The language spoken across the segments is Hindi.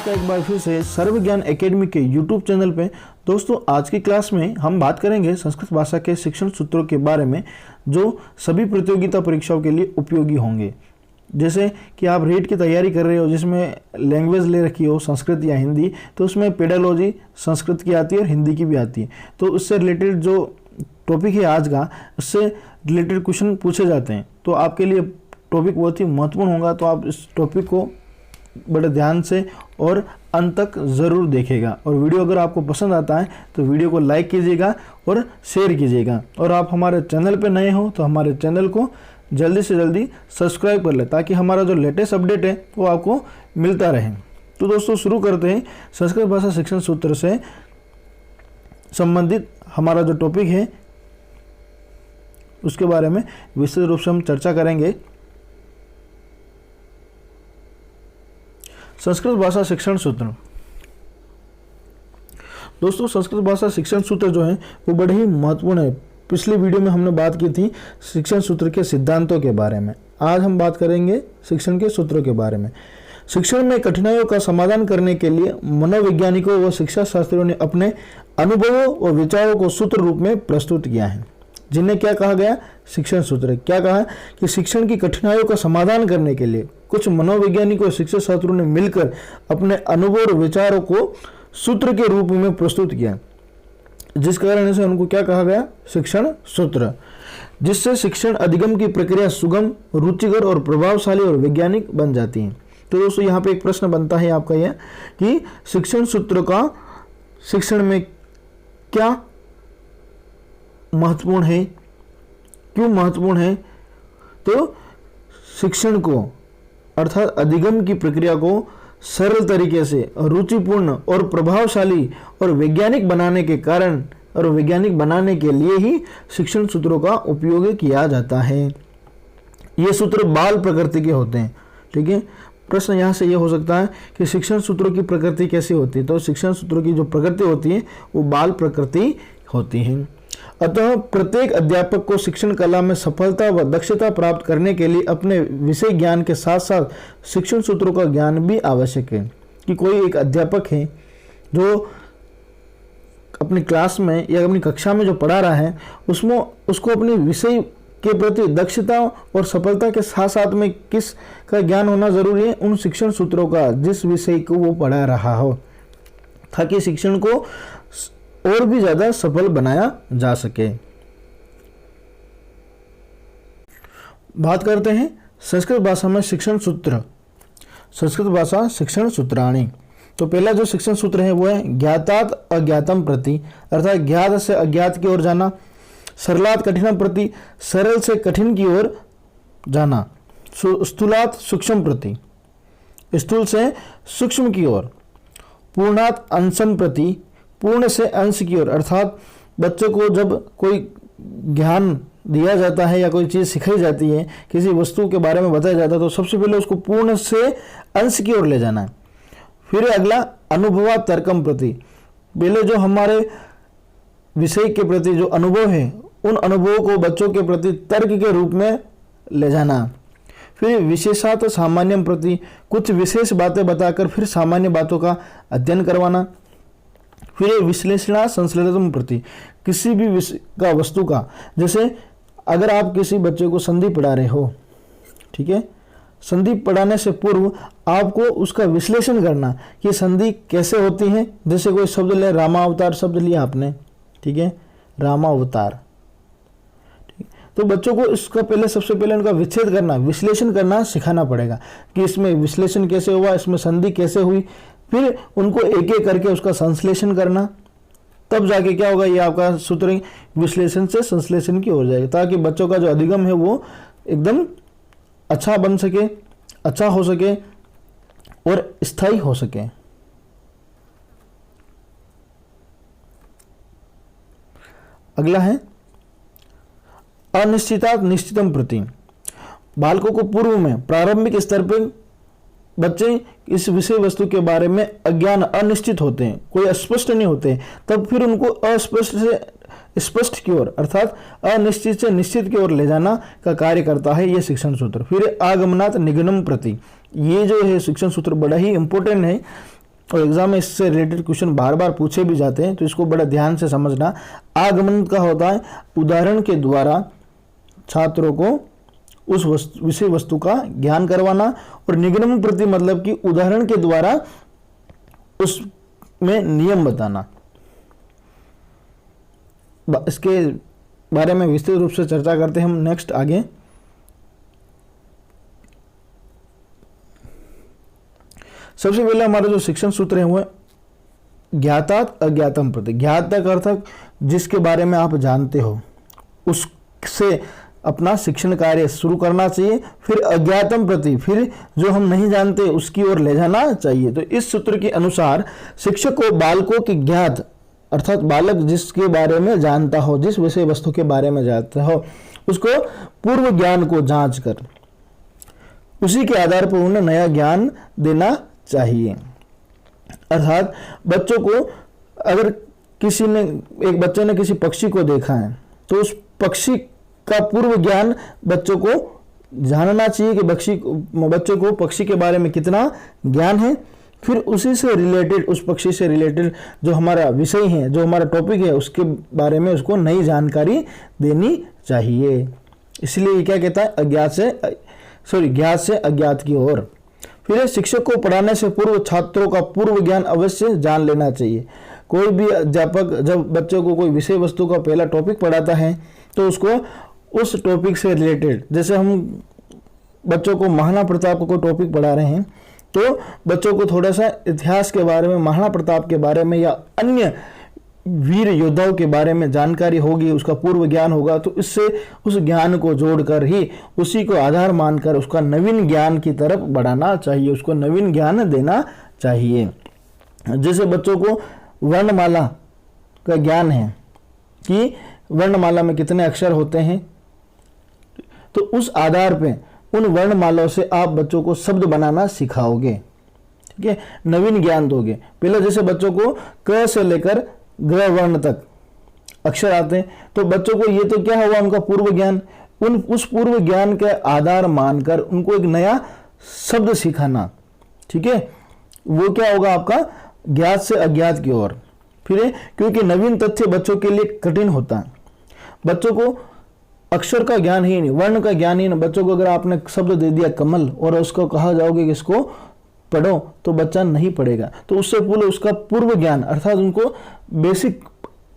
का एक बार फिर से सर्व ज्ञान एकेडमी के यूट्यूब चैनल पे। दोस्तों, आज की क्लास में हम बात करेंगे संस्कृत भाषा के शिक्षण सूत्रों के बारे में जो सभी प्रतियोगिता परीक्षाओं के लिए उपयोगी होंगे। जैसे कि आप रीट की तैयारी कर रहे हो जिसमें लैंग्वेज ले रखी हो संस्कृत या हिंदी, तो उसमें पेडालॉजी संस्कृत की आती है और हिंदी की भी आती है। तो उससे रिलेटेड जो टॉपिक है आज का, उससे रिलेटेड क्वेश्चन पूछे जाते हैं। तो आपके लिए टॉपिक बहुत ही महत्वपूर्ण होगा, तो आप इस टॉपिक को बड़े ध्यान से और अंत तक ज़रूर देखेगा। और वीडियो अगर आपको पसंद आता है तो वीडियो को लाइक कीजिएगा और शेयर कीजिएगा। और आप हमारे चैनल पर नए हो तो हमारे चैनल को जल्दी से जल्दी सब्सक्राइब कर ले, ताकि हमारा जो लेटेस्ट अपडेट है वो आपको मिलता रहे। तो दोस्तों, शुरू करते हैं संस्कृत भाषा शिक्षण सूत्र से संबंधित हमारा जो टॉपिक है उसके बारे में विस्तृत रूप से हम चर्चा करेंगे। संस्कृत भाषा शिक्षण सूत्र। दोस्तों, संस्कृत भाषा शिक्षण सूत्र जो है वो बड़े ही महत्वपूर्ण है। पिछली वीडियो में हमने बात की थी शिक्षण सूत्र के सिद्धांतों के बारे में। आज हम बात करेंगे शिक्षण के सूत्रों के बारे में। शिक्षण में कठिनाइयों का समाधान करने के लिए मनोवैज्ञानिकों व शिक्षा शास्त्रियों ने अपने अनुभवों और विचारों को सूत्र रूप में प्रस्तुत किया है, जिन्हें क्या कहा गया? शिक्षण सूत्र। क्या कहा कि शिक्षण की कठिनाइयों का समाधान करने के लिए कुछ मनोवैज्ञानिकों और शिक्षा शास्त्रियों ने मिलकर अपने अनुभव और विचारों को सूत्र के रूप में प्रस्तुत किया, जिस कारण से उनको क्या कहा गया? शिक्षण सूत्र। जिससे शिक्षण अधिगम की प्रक्रिया सुगम, रुचिकर और प्रभावशाली और वैज्ञानिक बन जाती है। तो दोस्तों, यहाँ पे एक प्रश्न बनता है आपका यह कि शिक्षण सूत्र का शिक्षण में क्या महत्वपूर्ण है, क्यों महत्वपूर्ण है? तो शिक्षण को अर्थात अधिगम की प्रक्रिया को सरल तरीके से रुचिपूर्ण और प्रभावशाली और वैज्ञानिक बनाने के कारण और वैज्ञानिक बनाने के लिए ही शिक्षण सूत्रों का उपयोग किया जाता है। ये सूत्र बाल प्रकृति के होते हैं। ठीक है, प्रश्न यहाँ से ये हो सकता है कि शिक्षण सूत्रों की प्रकृति कैसी होती है? तो शिक्षण सूत्रों की जो प्रकृति होती है वो बाल प्रकृति होती है। अतः प्रत्येक अध्यापक को शिक्षण कला में सफलता व दक्षता प्राप्त करने के लिए अपने विषय ज्ञान के साथ साथ शिक्षण सूत्रों का ज्ञान भी आवश्यक है। कि कोई एक अध्यापक है जो अपनी क्लास में या अपनी कक्षा में जो पढ़ा रहा है उसमें उसको अपने विषय के प्रति दक्षता और सफलता के साथ साथ में किस का ज्ञान होना जरूरी है? उन शिक्षण सूत्रों का, जिस विषय को वो पढ़ा रहा हो, ताकि शिक्षण को और भी ज्यादा सफल बनाया जा सके। बात करते हैं संस्कृत भाषा में शिक्षण सूत्र। संस्कृत भाषा शिक्षण सूत्राणी। तो पहला जो शिक्षण सूत्र है वो है ज्ञातात् अज्ञातम प्रति, अर्थात ज्ञात से अज्ञात की ओर जाना। सरलात् कठिनम प्रति, सरल से कठिन की ओर जाना। स्थूलात् सूक्ष्म प्रति, स्थूल से सूक्ष्म की ओर। पूर्णात् अंशम प्रति, पूर्ण से अंश की ओर। अर्थात बच्चों को जब कोई ज्ञान दिया जाता है या कोई चीज़ सिखाई जाती है, किसी वस्तु के बारे में बताया जाता है, तो सबसे पहले उसको पूर्ण से अंश की ओर ले जाना है। फिर अगला अनुभवा तर्कम प्रति, पहले जो हमारे विषय के प्रति जो अनुभव है उन अनुभवों को बच्चों के प्रति तर्क के रूप में ले जाना। फिर विशेषात सामान्यम प्रति, कुछ विशेष बातें बताकर फिर सामान्य बातों का अध्ययन करवाना। फिर विश्लेषणा संश्लेषण प्रति, किसी भी विषय का वस्तु का, जैसे अगर आप किसी बच्चे को संधि पढ़ा रहे हो, ठीक है, संधि पढ़ाने से पूर्व आपको उसका विश्लेषण करना कि संधि कैसे होती है। जैसे कोई शब्द ले, रामावतार शब्द लिया आपने, ठीक है, रामावतार, तो बच्चों को इसका पहले सबसे पहले उनका विच्छेद करना, विश्लेषण करना सिखाना पड़ेगा कि इसमें विश्लेषण कैसे हुआ, इसमें संधि कैसे हुई। फिर उनको एक एक करके उसका संश्लेषण करना, तब जाके क्या होगा, ये आपका सूत्र विश्लेषण से संश्लेषण की ओर जाएगा, ताकि बच्चों का जो अधिगम है वो एकदम अच्छा बन सके, अच्छा हो सके और स्थायी हो सके। अगला है अनिश्चितात् निश्चितम प्रति। बालकों को पूर्व में प्रारंभिक स्तर पर बच्चे इस विषय वस्तु के बारे में अज्ञान, अनिश्चित होते हैं, कोई स्पष्ट नहीं होते, तब फिर उनको अस्पष्ट से स्पष्ट की ओर अर्थात अनिश्चित से निश्चित की ओर ले जाना का कार्य करता है ये शिक्षण सूत्र। फिर आगमनात् निगमनम प्रति, ये जो है शिक्षण सूत्र बड़ा ही इंपॉर्टेंट है। और एग्जाम में इससे रिलेटेड क्वेश्चन बार बार पूछे भी जाते हैं, तो इसको बड़ा ध्यान से समझना। आगमन का होता है उदाहरण के द्वारा छात्रों को उस विषय वस्तु का ज्ञान करवाना, और निगमन प्रति मतलब कि उदाहरण के द्वारा उसमें नियम बताना। इसके बारे में विस्तृत रूप से चर्चा करते हैं हम नेक्स्ट आगे। सबसे पहले हमारा जो शिक्षण सूत्र है वो ज्ञातात् अज्ञातम प्रति। ज्ञाता का अर्थ जिसके बारे में आप जानते हो उससे अपना शिक्षण कार्य शुरू करना चाहिए। फिर अज्ञातम प्रति, फिर जो हम नहीं जानते उसकी ओर ले जाना चाहिए। तो इस सूत्र के अनुसार शिक्षक को बालकों की ज्ञात अर्थात बालक जिसके बारे में जानता हो, जिस विषय वस्तु के बारे में जानता हो, उसको पूर्व ज्ञान को जांच कर उसी के आधार पर उन्हें नया ज्ञान देना चाहिए। अर्थात बच्चों को, अगर एक बच्चे ने किसी पक्षी को देखा है तो उस पक्षी का पूर्व ज्ञान बच्चों को जानना चाहिए कि बच्चों को पक्षी के बारे में कितना ज्ञान है। फिर उसी से रिलेटेड, उस पक्षी से रिलेटेड जो हमारा विषय है, जो हमारा टॉपिक है, उसके बारे में उसको नई जानकारी देनी चाहिए। इसलिए ये क्या कहता है, ज्ञात से अज्ञात की ओर। फिर शिक्षक को पढ़ाने से पूर्व छात्रों का पूर्व ज्ञान अवश्य जान लेना चाहिए। कोई भी अध्यापक जब बच्चों को कोई विषय वस्तु का पहला टॉपिक पढ़ाता है तो उसको उस टॉपिक से रिलेटेड, जैसे हम बच्चों को महाराणा प्रताप को टॉपिक पढ़ा रहे हैं तो बच्चों को थोड़ा सा इतिहास के बारे में, महाराणा प्रताप के बारे में या अन्य वीर योद्धाओं के बारे में जानकारी होगी, उसका पूर्व ज्ञान होगा। तो इससे उस ज्ञान को जोड़कर ही उसी को आधार मानकर उसका नवीन ज्ञान की तरफ बढ़ाना चाहिए, उसको नवीन ज्ञान देना चाहिए। जैसे बच्चों को वर्णमाला का ज्ञान है कि वर्णमाला में कितने अक्षर होते हैं, तो उस आधार पे उन वर्णमालाओं से आप बच्चों को शब्द बनाना सिखाओगे, ठीक है, नवीन ज्ञान दोगे। पहले जैसे बच्चों को क से लेकर ग वर्ण तक अक्षर आते हैं, तो बच्चों को ये तो क्या हुआ, उनका पूर्व ज्ञान। उस पूर्व ज्ञान के आधार मानकर उनको एक नया शब्द सिखाना, ठीक है, वो क्या होगा आपका ज्ञात से अज्ञात की ओर। फिर क्योंकि नवीन तथ्य बच्चों के लिए कठिन होता है, बच्चों को अक्षर का ज्ञान ही नहीं, वर्ण का ज्ञान ही नहीं। बच्चों को अगर आपने शब्द दे दिया कमल और उसको कहा जाओगे कि इसको पढ़ो, तो बच्चा नहीं पढ़ेगा। तो उससे पूरे उसका पूर्व ज्ञान अर्थात उनको बेसिक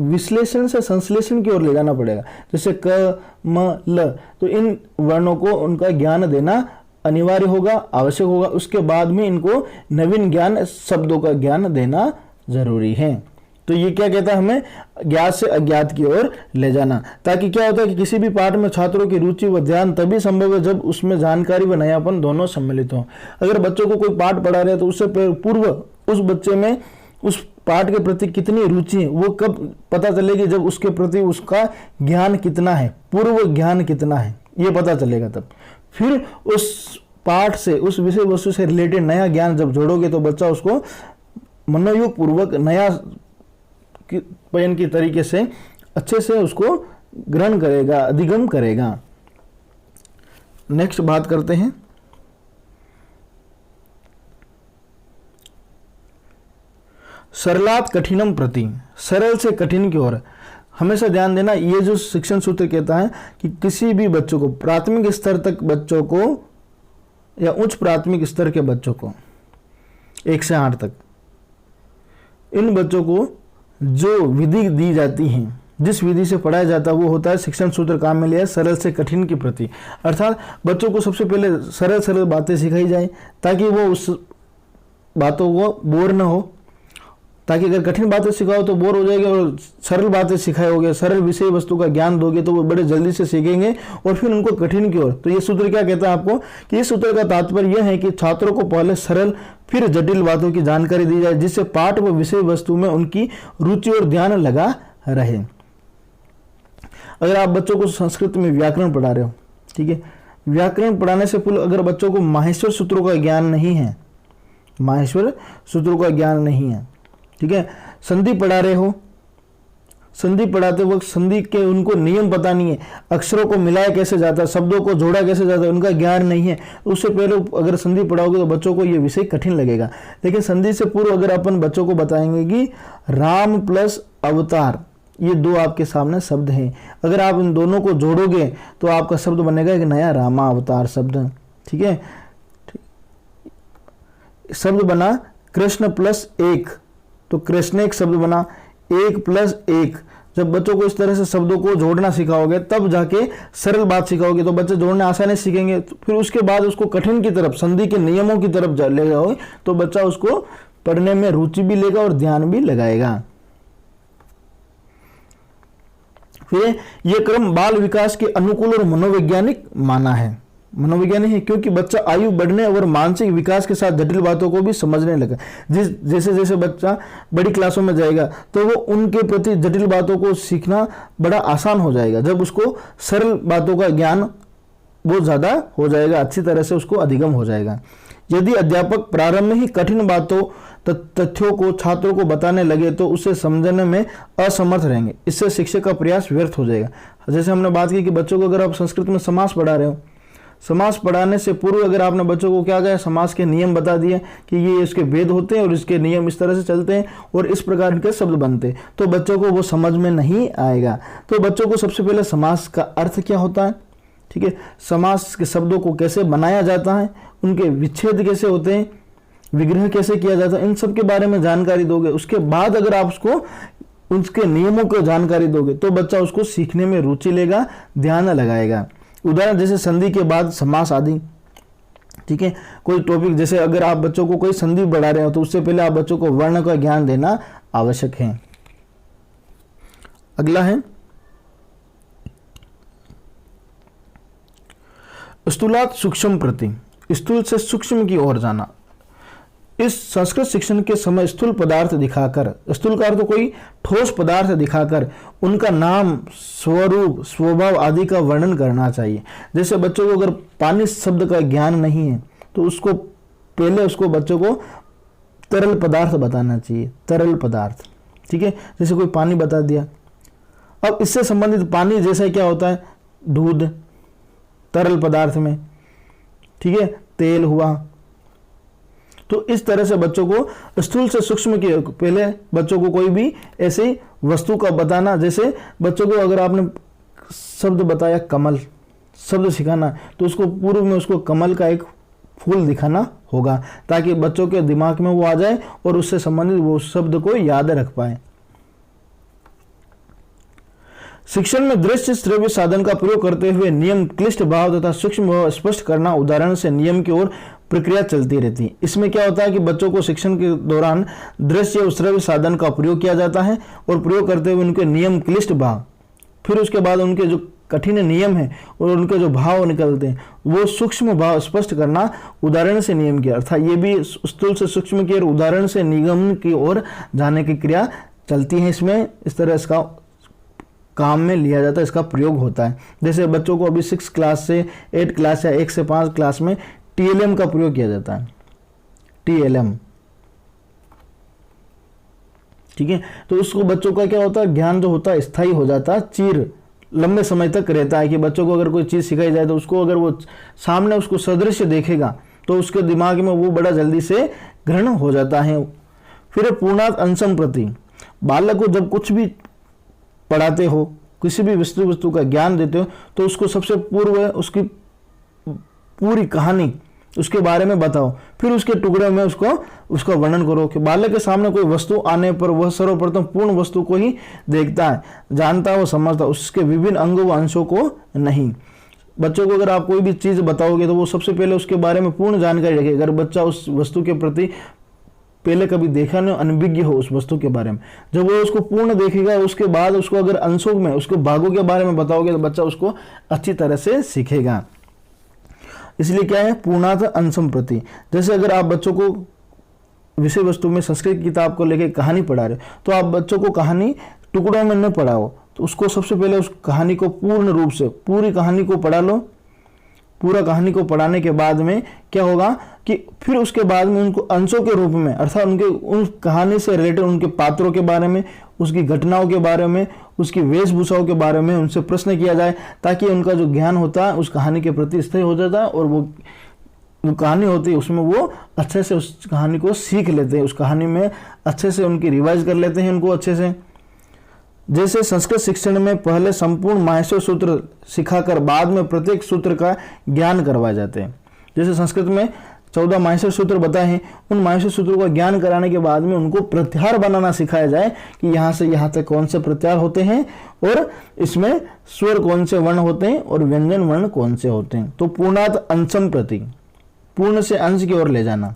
विश्लेषण से संश्लेषण की ओर ले जाना पड़ेगा। जैसे क म ल, तो इन वर्णों को उनका ज्ञान देना अनिवार्य होगा, आवश्यक होगा। उसके बाद में इनको नवीन ज्ञान, शब्दों का ज्ञान देना जरूरी है। तो ये क्या कहता है, हमें ज्ञात से अज्ञात की ओर ले जाना, ताकि क्या होता है कि किसी भी पाठ में छात्रों की रुचि व ध्यान तभी संभव है जब उसमें जानकारी व नयापन दोनों सम्मिलित हो। अगर बच्चों को कोई पाठ पढ़ा रहे हैं तो उससे पूर्व उस बच्चे में उस पाठ के प्रति कितनी रुचि है वो कब पता चलेगी, जब उसके प्रति उसका ज्ञान कितना है, पूर्व ज्ञान कितना है, ये पता चलेगा तब। फिर उस पाठ से, उस विषय वस्तु से रिलेटेड नया ज्ञान जब जोड़ोगे तो बच्चा उसको मनोयोग पूर्वक नया पयन की तरीके से अच्छे से उसको ग्रहण करेगा, अधिगम करेगा। नेक्स्ट बात करते हैं सरलात कठिनम प्रति, सरल से कठिन की ओर। हमेशा ध्यान देना, ये जो शिक्षण सूत्र कहता है कि किसी भी बच्चों को, प्राथमिक स्तर तक बच्चों को या उच्च प्राथमिक स्तर के बच्चों को 1 से 8 तक, इन बच्चों को जो विधि दी जाती है, जिस विधि से पढ़ाया जाता है, वो होता है शिक्षण सूत्र काम में लिया सरल से कठिन के प्रति। अर्थात बच्चों को सबसे पहले सरल सरल बातें सिखाई जाए ताकि वो उस बातों को बोर न हो, ताकि अगर कठिन बातें सिखाओ तो बोर हो जाएंगे, और सरल बातें सिखाओगे, सरल विषय वस्तु का ज्ञान दोगे तो वो बड़े जल्दी से सीखेंगे और फिर उनको कठिन की ओर। तो ये सूत्र क्या कहता है आपको कि इस सूत्र का तात्पर्य यह है कि छात्रों को पहले सरल फिर जटिल बातों की जानकारी दी जाए, जिससे पाठ व विषय वस्तु में उनकी रुचि और ध्यान लगा रहे। अगर आप बच्चों को संस्कृत में व्याकरण पढ़ा रहे हो, ठीक है, व्याकरण पढ़ाने से पूर्व अगर बच्चों को माहेश्वर सूत्रों का ज्ञान नहीं है, माहेश्वर सूत्रों का ज्ञान नहीं है, ठीक है, संधि पढ़ा रहे हो, संधि पढ़ाते वक्त संधि के उनको नियम पता नहीं है, अक्षरों को मिलाया कैसे जाता है, शब्दों को जोड़ा कैसे जाता है, उनका ज्ञान नहीं है, उससे पहले अगर संधि पढ़ाओगे तो बच्चों को ये विषय कठिन लगेगा। लेकिन संधि से पूर्व अगर अपन बच्चों को बताएंगे कि राम प्लस अवतार, ये दो आपके सामने शब्द हैं, अगर आप इन दोनों को जोड़ोगे तो आपका शब्द बनेगा एक नया रामा अवतार शब्द। ठीक है, शब्द बना कृष्ण प्लस एक, तो कृष्ण एक शब्द बना, एक प्लस एक। जब बच्चों को इस तरह से शब्दों को जोड़ना सिखाओगे तब जाके सरल बात सिखाओगे तो बच्चे जोड़ने आसानी सीखेंगे। तो फिर उसके बाद उसको कठिन की तरफ, संधि के नियमों की तरफ ले जाओगे तो बच्चा उसको पढ़ने में रुचि भी लेगा और ध्यान भी लगाएगा। फिर यह क्रम बाल विकास के अनुकूल और मनोवैज्ञानिक माना है। मनोवैज्ञानिक है क्योंकि बच्चा आयु बढ़ने और मानसिक विकास के साथ जटिल बातों को भी समझने लगा। जैसे जैसे बच्चा बड़ी क्लासों में जाएगा तो वो उनके प्रति जटिल बातों को सीखना बड़ा आसान हो जाएगा। जब उसको सरल बातों का ज्ञान बहुत ज़्यादा हो जाएगा, अच्छी तरह से उसको अधिगम हो जाएगा। यदि अध्यापक प्रारंभ में ही कठिन बातों तथ्यों को छात्रों को बताने लगे तो उसे समझने में असमर्थ रहेंगे, इससे शिक्षक का प्रयास व्यर्थ हो जाएगा। जैसे हमने बात की कि बच्चों को अगर आप संस्कृत में समास पढ़ा रहे हो, समास पढ़ाने से पूर्व अगर आपने बच्चों को क्या कहा, समास के नियम बता दिए कि ये इसके भेद होते हैं और इसके नियम इस तरह से चलते हैं और इस प्रकार के शब्द बनते हैं, तो बच्चों को वो समझ में नहीं आएगा। तो बच्चों को सबसे पहले समास का अर्थ क्या होता है, ठीक है, समास के शब्दों को कैसे बनाया जाता है, उनके विच्छेद कैसे होते हैं, विग्रह कैसे किया जाता है, इन सब के बारे में जानकारी दोगे। उसके बाद अगर आप उसको उसके नियमों को जानकारी दोगे तो बच्चा उसको सीखने में रुचि लेगा, ध्यान लगाएगा। उदाहरण जैसे संधि के बाद समास आदि। ठीक है, कोई टॉपिक जैसे अगर आप बच्चों को कोई संधि बढ़ा रहे हो तो उससे पहले आप बच्चों को वर्ण का ज्ञान देना आवश्यक है। अगला है स्थूलात् सूक्ष्म प्रति, स्थूल से सूक्ष्म की ओर जाना। इस संस्कृत शिक्षण के समय स्थूल पदार्थ दिखाकर, स्थूल का अर्थ कोई ठोस पदार्थ दिखाकर उनका नाम, स्वरूप, स्वभाव आदि का वर्णन करना चाहिए। जैसे बच्चों को अगर पानी शब्द का ज्ञान नहीं है तो उसको पहले उसको बच्चों को तरल पदार्थ बताना चाहिए, तरल पदार्थ। ठीक है, जैसे कोई पानी बता दिया, अब इससे संबंधित पानी जैसा क्या होता है, दूध तरल पदार्थ में, ठीक है, तेल हुआ। तो इस तरह से बच्चों को स्थूल से सूक्ष्म की पहले बच्चों को कोई भी ऐसी वस्तु का बताना, जैसे बच्चों को अगर आपने शब्द बताया कमल, शब्द सिखाना तो उसको पूर्व में उसको कमल का एक फूल दिखाना होगा ताकि बच्चों के दिमाग में वो आ जाए और उससे संबंधित वो शब्द को याद रख पाए। शिक्षण में दृश्य श्रव्य साधन का प्रयोग करते हुए नियम, क्लिष्ट भाव तथा सूक्ष्म भाव स्पष्ट करना, उदाहरण से नियम की ओर प्रक्रिया चलती रहती है। इसमें क्या होता है कि बच्चों को शिक्षण के दौरान दृश्य और श्रव्य साधन का प्रयोग किया जाता है और प्रयोग करते हुए उनके नियम, क्लिष्ट भाव, फिर उसके बाद उनके जो कठिन नियम है और उनके जो भाव निकलते हैं वो सूक्ष्म भाव स्पष्ट करना, उदाहरण से नियम की, अर्थात ये भी स्थूल से सूक्ष्म की और उदाहरण से निगम की ओर जाने की क्रिया चलती है। इसमें इस तरह इसका काम में लिया जाता है, इसका प्रयोग होता है। जैसे बच्चों को अभी 6 क्लास से 8 क्लास या 1 से 5 क्लास में TLM का प्रयोग किया जाता है, TLM। ठीक है, तो उसको बच्चों का क्या होता है, ज्ञान जो होता है स्थायी हो जाता है, चिर लंबे समय तक रहता है। कि बच्चों को अगर कोई चीज़ सिखाई जाए तो उसको अगर वो सामने उसको सदृश्य देखेगा तो उसके दिमाग में वो बड़ा जल्दी से ग्रहण हो जाता है। फिर पूर्णात अंशम प्रति, बालक को जब कुछ भी पढ़ाते हो, किसी भी वस्तु का ज्ञान देते हो तो उसको सबसे पूर्व उसकी पूरी कहानी उसके बारे में बताओ, फिर उसके टुकड़े में उसका वर्णन करो। कि बालक के सामने कोई वस्तु आने पर वह सर्वप्रथम पूर्ण वस्तु को ही देखता है, जानता है, वो समझता है, उसके विभिन्न अंगों व अंशों को नहीं। बच्चों को अगर आप कोई भी चीज़ बताओगे तो वो सबसे पहले उसके बारे में पूर्ण जानकारी रखेगा। अगर बच्चा उस वस्तु के प्रति पहले कभी देखा नहीं, अनभिज्ञ हो उस वस्तु के बारे में, जब वो उसको पूर्ण देखेगा उसके बाद उसको अगर अंशों में, उसके भागों के बारे में बताओगे तो बच्चा उसको अच्छी तरह से सीखेगा। इसलिए क्या है, पूर्णात अंशम प्रति। जैसे अगर आप बच्चों को विषय वस्तु में संस्कृत की किताब को लेकर कहानी पढ़ा रहे हो तो आप बच्चों को कहानी टुकड़ों में न पढ़ाओ, तो उसको सबसे पहले उस कहानी को पूर्ण रूप से पूरी कहानी को पढ़ा लो। पूरा कहानी को पढ़ाने के बाद में क्या होगा, कि फिर उसके बाद में उनको अंशों के रूप में, अर्थात उनके उन कहानी से रिलेटेड उनके पात्रों के बारे में, उसकी घटनाओं के बारे में, उसकी वेशभूषाओं के बारे में उनसे प्रश्न किया जाए, ताकि उनका जो ज्ञान होता है उस कहानी के प्रति स्थिर हो जाता है, और वो कहानी होती है उसमें वो अच्छे से उस कहानी को सीख लेते हैं, उस कहानी में अच्छे से उनकी रिवाइज कर लेते हैं उनको अच्छे से। जैसे संस्कृत शिक्षण में पहले संपूर्ण माहेश्वर सूत्र सिखाकर बाद में प्रत्येक सूत्र का ज्ञान करवाए जाते हैं। जैसे संस्कृत में 14 माहेश्वर सूत्र बताए हैं, उन माहेश्वर सूत्रों का ज्ञान कराने के बाद में उनको प्रत्याहार बनाना सिखाया जाए कि यहाँ से यहाँ तक कौन से प्रत्याहार होते हैं और इसमें स्वर कौन से वर्ण होते हैं और व्यंजन वर्ण कौन से होते हैं। तो पूर्णात अंशम प्रति, पूर्ण से अंश की ओर ले जाना।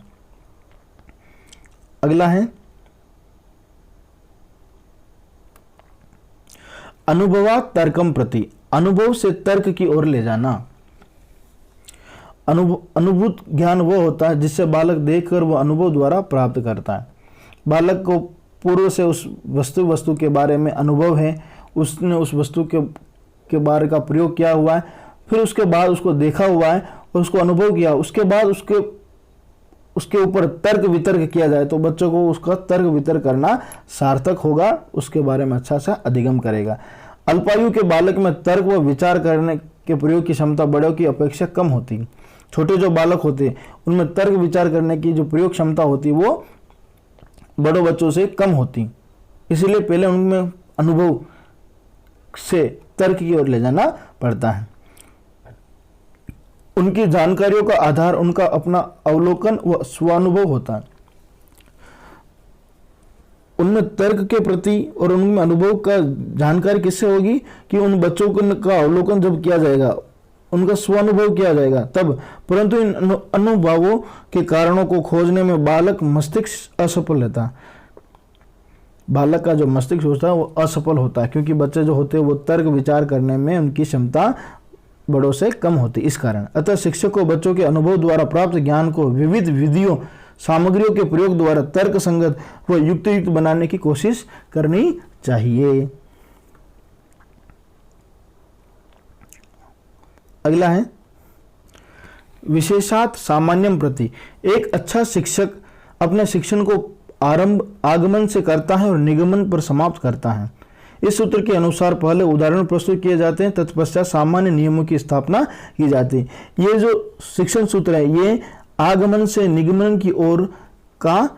अगला है अनुभवात तर्कम प्रति, अनुभव से तर्क की ओर ले जाना। अनुभूत ज्ञान वो होता है जिससे बालक देखकर वह अनुभव द्वारा प्राप्त करता है। बालक को पूर्व से उस वस्तु के बारे में अनुभव है, उसने उस वस्तु के बारे का प्रयोग किया हुआ है, फिर उसके बाद उसको देखा हुआ है और उसको अनुभव किया, उसके बाद उसके ऊपर तर्क वितर्क किया जाए तो बच्चों को उसका तर्क वितर्क करना सार्थक होगा, उसके बारे में अच्छा सा अधिगम करेगा। अल्पायु के बालक में तर्क व विचार करने के प्रयोग की क्षमता बड़ों की अपेक्षा कम होती है। छोटे जो बालक होते हैं उनमें तर्क विचार करने की जो प्रयोग क्षमता होती है वो बड़ों बच्चों से कम होती, इसलिए पहले उनमें अनुभव से तर्क की ओर ले जाना पड़ता है। उनकी जानकारियों का आधार उनका अपना अवलोकन व स्वानुभव होता है। उनमें तर्क के प्रति और उनमें अनुभव का जानकारी किससे होगी कि उन बच्चों का अवलोकन जब किया जाएगा, उनका स्वानुभव किया जाएगा तब। परंतु इन अनुभवों के कारणों को खोजने में बालक मस्तिष्क असफल रहता है। बालक का जो मस्तिष्क होता है वो असफल होता है, क्योंकि बच्चे जो होते हैं वो तर्क विचार करने में उनकी क्षमता बड़ों से कम होती इस कारण। अतः शिक्षक को बच्चों के अनुभव द्वारा प्राप्त ज्ञान को विविध विधियों सामग्रियों के प्रयोग द्वारा तर्क संगत व युक्त बनाने की कोशिश करनी चाहिए। अगला है विशेषात सामान्यम प्रति, एक अच्छा शिक्षक अपने शिक्षण को आगमन से करता है और निगमन पर समाप्त करता है। इस सूत्र के अनुसार पहले उदाहरण प्रस्तुत किए जाते हैं, तत्पश्चात सामान्य नियमों की स्थापना की जाती है। ये जो शिक्षण सूत्र है ये आगमन से निगमन की ओर का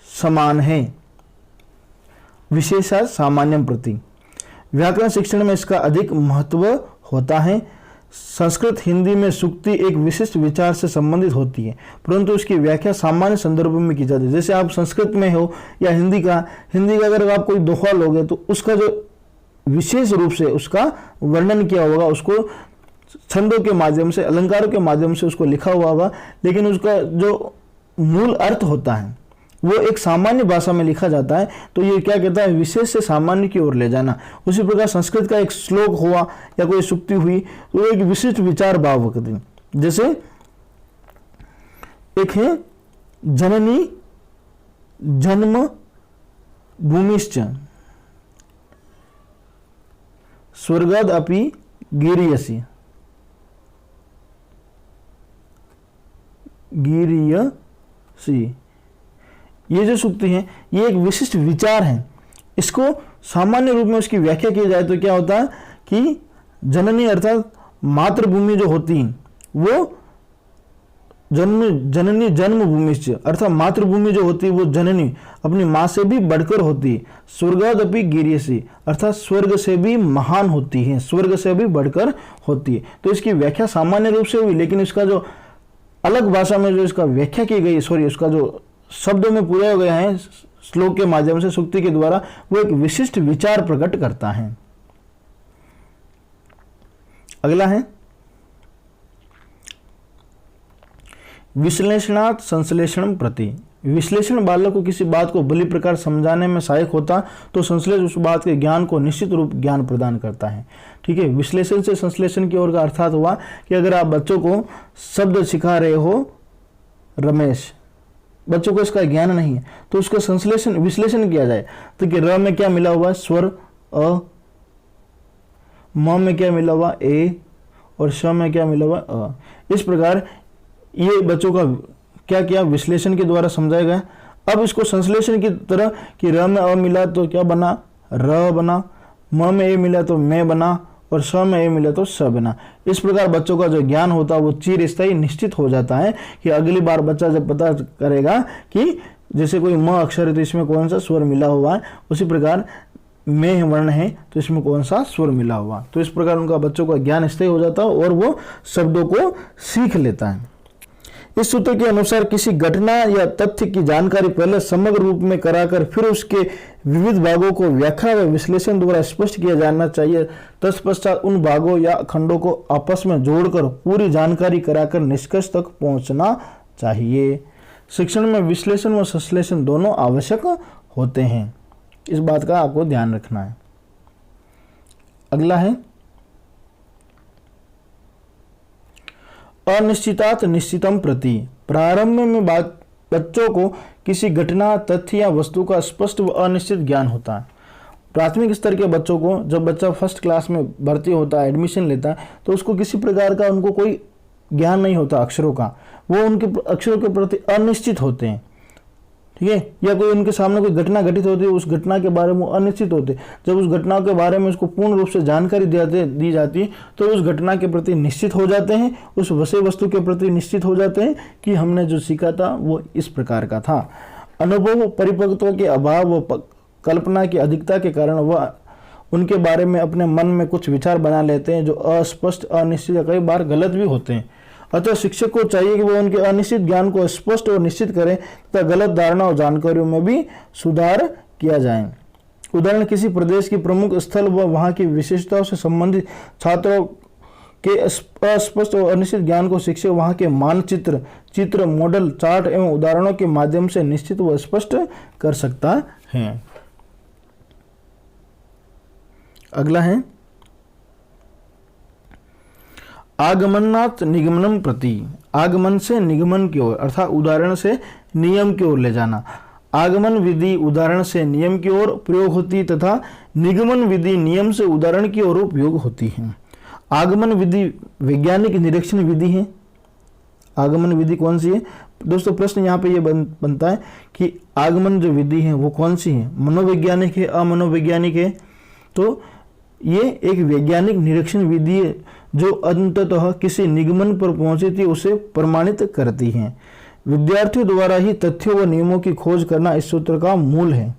समान है। विशेषात सामान्यम प्रति, व्याकरण शिक्षण में इसका अधिक महत्व होता है। संस्कृत हिंदी में सुक्ति एक विशिष्ट विचार से संबंधित होती है, परंतु उसकी व्याख्या सामान्य संदर्भ में की जाती है। जैसे आप संस्कृत में हो या हिंदी का अगर आप कोई दोहा लोगे तो उसका जो विशेष रूप से उसका वर्णन किया होगा, उसको छंदों के माध्यम से, अलंकारों के माध्यम से उसको लिखा हुआ होगा, लेकिन उसका जो मूल अर्थ होता है वो एक सामान्य भाषा में लिखा जाता है। तो ये क्या कहता है, विशेष से सामान्य की ओर ले जाना। उसी प्रकार संस्कृत का एक श्लोक हुआ या कोई सुक्ति हुई तो एक विशिष्ट विचार भाव करती। जैसे एक है जननी जन्म भूमिश्च स्वर्गाद अपि गिरियसी, ये जो सूक्ति है ये एक विशिष्ट विचार है। इसको सामान्य रूप में उसकी व्याख्या की जाए तो क्या होता है कि जननी अर्थात मातृभूमि जो होती है वो जननी जन्मभूमि अर्थात मातृभूमि जो होती है वो जननी अपनी माँ से भी बढ़कर होती है। स्वर्गादपि गिरियसी अर्थात स्वर्ग से भी महान होती है, स्वर्ग से भी बढ़कर होती है। तो इसकी व्याख्या सामान्य रूप से हुई, लेकिन इसका जो अलग भाषा में जो इसका व्याख्या की गई, उसका जो शब्दों में पूरे हो गया है श्लोक के माध्यम से, सूक्ति के द्वारा, वो एक विशिष्ट विचार प्रकट करता है। अगला है विश्लेषणात् संश्लेषण प्रति, विश्लेषण बालक को किसी बात को भली प्रकार समझाने में सहायक होता तो संश्लेषण उस बात के ज्ञान को निश्चित रूप ज्ञान प्रदान करता है। ठीक है, विश्लेषण से संश्लेषण की ओर का अर्थात हुआ कि अगर आप बच्चों को शब्द सिखा रहे हो, रमेश, बच्चों को इसका ज्ञान नहीं है तो उसका संश्लेषण विश्लेषण किया जाए तो कि र में क्या मिला हुआ स्वर अ, म में क्या मिला हुआ ए और श में क्या मिला हुआ अ। इस प्रकार ये बच्चों का क्या किया, विश्लेषण के द्वारा समझाया गया। अब इसको संश्लेषण की तरह कि र में अ मिला तो क्या बना, र बना, म में ए मिला तो मैं बना, और स में ए मिला तो स बना। इस प्रकार बच्चों का जो ज्ञान होता है वो चिरस्थायी निश्चित हो जाता है कि अगली बार बच्चा जब पता करेगा कि जैसे कोई म अक्षर है तो इसमें कौन सा स्वर मिला हुआ है, उसी प्रकार में वर्ण है तो इसमें कौन सा स्वर मिला हुआ। तो इस प्रकार उनका बच्चों का ज्ञान स्थायी हो जाता है और वो शब्दों को सीख लेता है। इस सूत्र के अनुसार किसी घटना या तथ्य की जानकारी पहले समग्र रूप में कराकर फिर उसके विविध भागों को व्याख्या व विश्लेषण द्वारा स्पष्ट किया जाना चाहिए। तत्पश्चात उन भागों या खंडों को आपस में जोड़कर पूरी जानकारी कराकर निष्कर्ष तक पहुंचना चाहिए। शिक्षण में विश्लेषण व संश्लेषण दोनों आवश्यक होते हैं, इस बात का आपको ध्यान रखना है। अगला है अनिश्चितात् निश्चितम प्रति। प्रारंभ में बच्चों को किसी घटना, तथ्य या वस्तु का स्पष्ट व अनिश्चित ज्ञान होता है। प्राथमिक स्तर के बच्चों को जब बच्चा फर्स्ट क्लास में भर्ती होता है, एडमिशन लेता है, तो उसको किसी प्रकार का उनको कोई ज्ञान नहीं होता अक्षरों का, वो उनके अक्षरों के प्रति अनिश्चित होते हैं, ठीक है। या कोई उनके सामने कोई घटना घटित होती है, उस घटना के बारे में अनिश्चित होते। जब उस घटना के बारे में उसको पूर्ण रूप से जानकारी दी जाती है तो उस घटना के प्रति निश्चित हो जाते हैं, उस विषय वस्तु के प्रति निश्चित हो जाते हैं कि हमने जो सीखा था वो इस प्रकार का था। अनुभव, परिपक्वता के अभाव व कल्पना की अधिकता के कारण वह उनके बारे में अपने मन में कुछ विचार बना लेते हैं जो अस्पष्ट, अनिश्चित या कई बार गलत भी होते हैं। अतः शिक्षक को चाहिए कि वह उनके अनिश्चित ज्ञान को स्पष्ट और निश्चित करें तथा गलत धारणा और जानकारियों में भी सुधार किया जाए। उदाहरण, किसी प्रदेश की प्रमुख स्थल व वहां की विशेषताओं से संबंधित छात्रों के अस्पष्ट और अनिश्चित ज्ञान को शिक्षक वहां के मानचित्र, चित्र, मॉडल, चार्ट एवं उदाहरणों के माध्यम से निश्चित व स्पष्ट कर सकता है। अगला है आगमनात् निगमनम प्रति। आगमन से निगमन की ओर अर्थात उदाहरण से नियम की ओर ले जाना। आगमन विधि उदाहरण से नियम की ओर प्रयोग होती तथा निगमन विधि नियम से उदाहरण की ओर उपयोग होती है। आगमन विधि वैज्ञानिक निरीक्षण विधि है। आगमन विधि कौन सी है दोस्तों? प्रश्न यहाँ पे ये बनता है कि आगमन जो विधि है वो कौन सी है, मनोवैज्ञानिक है, अमनोवैज्ञानिक है? तो ये एक वैज्ञानिक निरीक्षण विधि है जो अंततः किसी निगमन पर पहुंची थी उसे प्रमाणित करती है। विद्यार्थियों द्वारा ही तथ्यों व नियमों की खोज करना इस सूत्र का मूल है।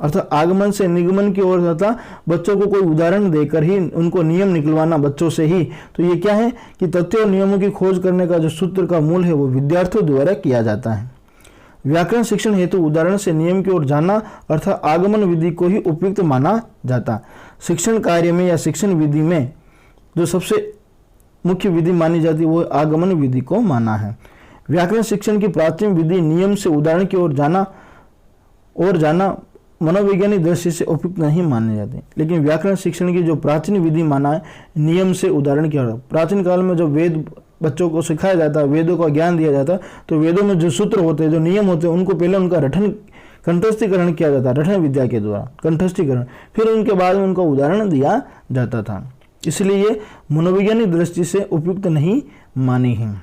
अर्थात आगमन से निगमन की ओर तथा बच्चों को कोई उदाहरण देकर ही उनको नियम निकलवाना बच्चों से ही। तो ये क्या है कि तथ्यों और नियमों की खोज करने का जो सूत्र का मूल है वो विद्यार्थियों द्वारा किया जाता है। व्याकरण शिक्षण हेतु उदाहरण से नियम की ओर जाना अर्थात आगमन विधि को ही उपयुक्त माना जाता। शिक्षण कार्य में या शिक्षण विधि में जो सबसे मुख्य विधि मानी जाती है वो आगमन विधि को माना है। व्याकरण शिक्षण की प्राचीन विधि नियम से उदाहरण की ओर जाना मनोवैज्ञानिक दृष्टि से उपयुक्त नहीं माने जाते, लेकिन व्याकरण शिक्षण की जो प्राचीन विधि माना है नियम से उदाहरण की ओर। प्राचीन काल में जो वेद बच्चों को सिखाया जाता है, वेदों का ज्ञान दिया जाता है, तो वेदों में जो सूत्र होते हैं, जो नियम होते हैं, उनको पहले उनका कंठस्थीकरण किया जाता है, रटन विद्या के द्वारा कंठस्थीकरण, फिर उनके बाद में उनका उदाहरण दिया जाता था। इसलिए ये मनोवैज्ञानिक दृष्टि से उपयुक्त नहीं मानी है।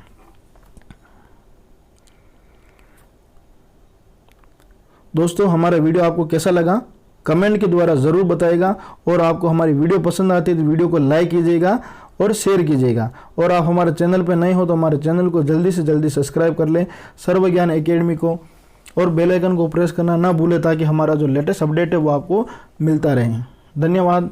दोस्तों हमारा वीडियो आपको कैसा लगा कमेंट के द्वारा ज़रूर बताइएगा, और आपको हमारी वीडियो पसंद आती है तो वीडियो को लाइक कीजिएगा और शेयर कीजिएगा। और आप हमारे चैनल पर नए हो तो हमारे चैनल को जल्दी से जल्दी सब्सक्राइब कर लें, सर्वज्ञान एकेडमी को, और बेल आइकन को प्रेस करना ना भूलें ताकि हमारा जो लेटेस्ट अपडेट है वो आपको मिलता रहे। धन्यवाद।